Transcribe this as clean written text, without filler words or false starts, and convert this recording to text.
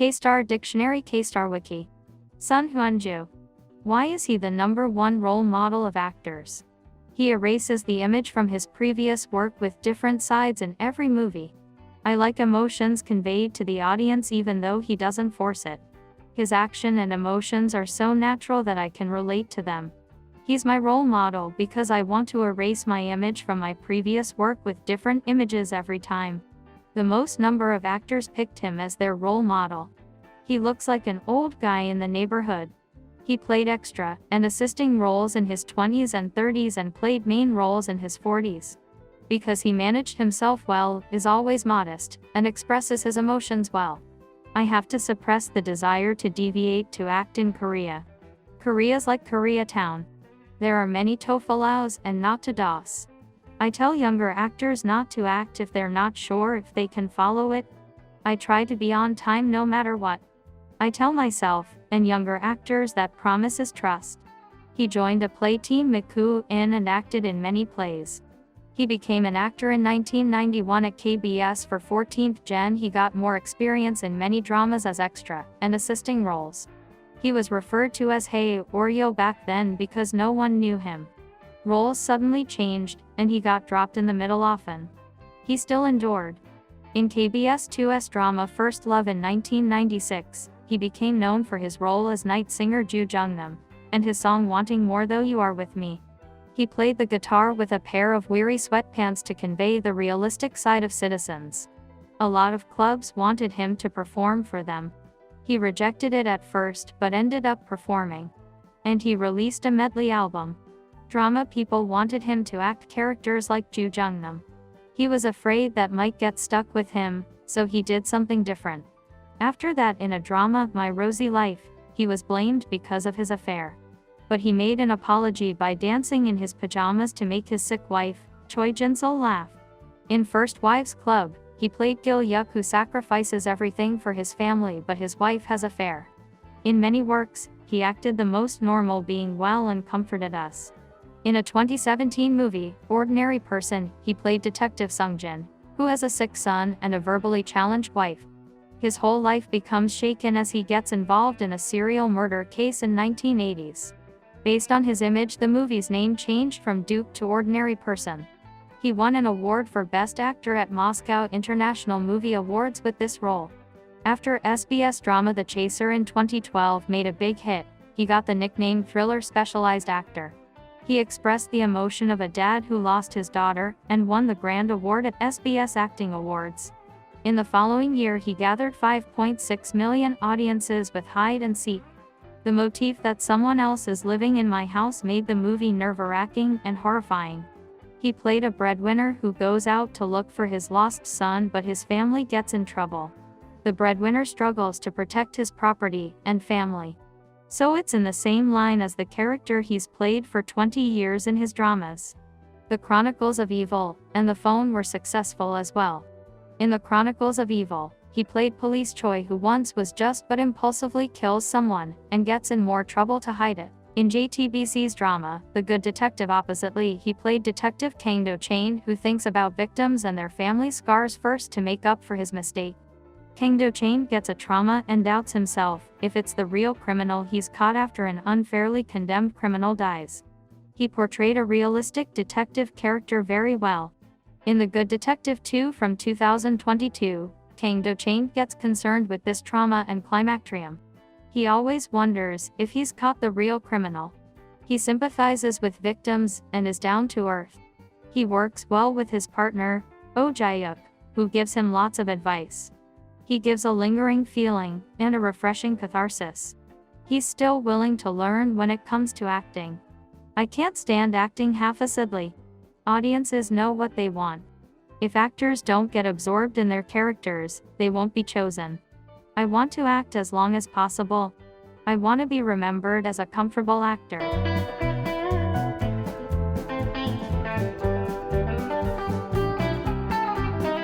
Kstar Dictionary KstarWiki. Hyunjoo. Why is he the #1 role model of actors? He erases the image from his previous work with different sides in every movie. I like emotions conveyed to the audience even though he doesn't force it. His action and emotions are so natural that I can relate to them. He's my role model because I want to erase my image from my previous work with different images every time. The most number of actors picked him as their role model. He looks like an old guy in the neighborhood. He played extra and assisting roles in his 20s and 30s and played main roles in his 40s. Because he managed himself well, is always modest, and expresses his emotions well. I have to suppress the desire to deviate to act in Korea. Korea's like Koreatown. There are many tofullaos and not to dos. I tell younger actors not to act if they're not sure if they can follow it. I try to be on time no matter what. I tell myself, and younger actors that promise is trust. He joined a play team Miku in and acted in many plays. He became an actor in 1991 at KBS for 14th Gen. He got more experience in many dramas as extra and assisting roles. He was referred to as Hey Oreo back then because no one knew him. Roles suddenly changed, and he got dropped in the middle often. He still endured. In KBS 2's drama First Love in 1996, he became known for his role as night singer Joo Jung-nam, and his song Wanting More Though You Are With Me. He played the guitar with a pair of weary sweatpants to convey the realistic side of citizens. A lot of clubs wanted him to perform for them. He rejected it at first but ended up performing. And he released a medley album. Drama people wanted him to act characters like Joo Jung-nam. He was afraid that might get stuck with him, so he did something different. After that in a drama, My Rosy Life, he was blamed because of his affair. But he made an apology by dancing in his pajamas to make his sick wife, Choi Jin-sol, laugh. In First Wives Club, he played Gil Yuk who sacrifices everything for his family but his wife has affair. In many works, he acted the most normal, being well and comforted us. In a 2017 movie, Ordinary Person, he played Detective Sung-jin, who has a sick son and a verbally challenged wife. His whole life becomes shaken as he gets involved in a serial murder case in 1980s. Based on his image, the movie's name changed from Duke to Ordinary Person. He won an award for Best Actor at Moscow International Movie Awards with this role. After SBS drama The Chaser in 2012 made a big hit, he got the nickname Thriller Specialized Actor. He expressed the emotion of a dad who lost his daughter, and won the Grand Award at SBS Acting Awards. In the following year he gathered 5.6 million audiences with Hide and Seek. The motif that someone else is living in my house made the movie nerve-wracking and horrifying. He played a breadwinner who goes out to look for his lost son but his family gets in trouble. The breadwinner struggles to protect his property and family. So it's in the same line as the character he's played for 20 years in his dramas. The Chronicles of Evil and The Phone were successful as well. In The Chronicles of Evil, he played Police Choi who once was just but impulsively kills someone and gets in more trouble to hide it. In JTBC's drama, The Good Detective opposite Lee, he played Detective Kang Do-chain who thinks about victims and their family scars first to make up for his mistake. Kang Do-chain gets a trauma and doubts himself if it's the real criminal he's caught after an unfairly condemned criminal dies. He portrayed a realistic detective character very well. In The Good Detective 2 from 2022, Kang Do-chain gets concerned with this trauma and climacterium. He always wonders if he's caught the real criminal. He sympathizes with victims and is down to earth. He works well with his partner, Oh Jae-yuk, who gives him lots of advice. He gives a lingering feeling and a refreshing catharsis. He's still willing to learn when it comes to acting. I can't stand acting half-assedly. Audiences know what they want. If actors don't get absorbed in their characters, they won't be chosen. I want to act as long as possible. I want to be remembered as a comfortable actor.